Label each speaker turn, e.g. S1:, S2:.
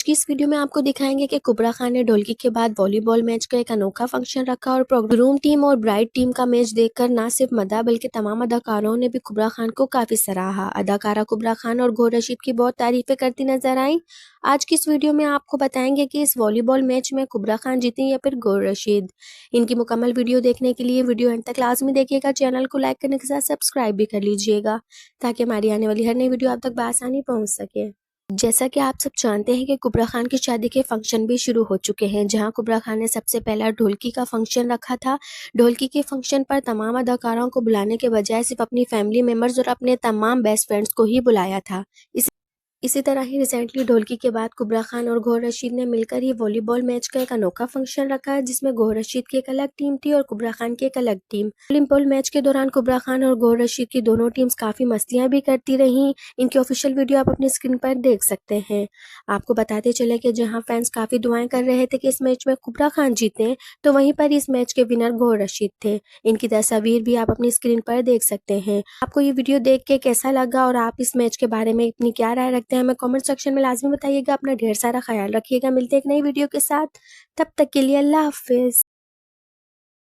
S1: की इस वीडियो में आपको दिखाएंगे कि कुबरा खान ने ढोलकी के बाद वॉलीबॉल मैच का एक अनोखा फंक्शन रखा और ग्रूम टीम और ब्राइड टीम का मैच देखकर ना सिर्फ मदा बल्कि तमाम अदाकारों ने भी कुबरा खान को काफी सराहा। अदाकारा कुबरा खान और गौर रशीद की बहुत तारीफें करती नजर आई। आज की इस वीडियो में आपको बताएंगे कि इस वॉलीबॉल मैच में कुबरा खान जीती या फिर गौर रशीद। इनकी मुकम्मल वीडियो देखने के लिए वीडियो एंड तक लाजमी देखिएगा। चैनल को लाइक करने के साथ सब्सक्राइब भी कर लीजिएगा ताकि हमारी आने वाली हर नई वीडियो आप तक बआसानी पहुंच सके। जैसा कि आप सब जानते हैं कि कुबरा खान की शादी के फंक्शन भी शुरू हो चुके हैं, जहां कुबरा खान ने सबसे पहला ढोलकी का फंक्शन रखा था। ढोलकी के फंक्शन पर तमाम अदाकारों को बुलाने के बजाय सिर्फ अपनी फैमिली मेंबर्स और अपने तमाम बेस्ट फ्रेंड्स को ही बुलाया था। इसी तरह ही रिसेंटली ढोलकी के बाद कुबरा खान और गौर रशीद ने मिलकर ही वॉलीबॉल मैच का एक अनोखा फंक्शन रखा है, जिसमें गौर रशीद की एक अलग टीम थी और कुबरा खान की एक अलग टीम। वॉलीबॉल मैच के दौरान कुबरा खान और गौर रशीद की दोनों टीम्स काफी मस्तियां भी करती रहीं। इनकी ऑफिशियल वीडियो आप अपनी स्क्रीन पर देख सकते हैं। आपको बताते चले कि जहां फैंस काफी दुआएं कर रहे थे कि इस मैच में कुबरा खान जीते, तो वहीं पर इस मैच के विनर गौर रशीद थे। इनकी तस्वीर भी आप अपनी स्क्रीन पर देख सकते हैं। आपको ये वीडियो देख के कैसा लगा और आप इस मैच के बारे में अपनी क्या राय रखते हैं, हमें कमेंट सेक्शन में लाजमी बताइएगा। अपना ढेर सारा ख्याल रखिएगा। मिलते हैं एक नई वीडियो के साथ, तब तक के लिए अल्लाह हाफिज।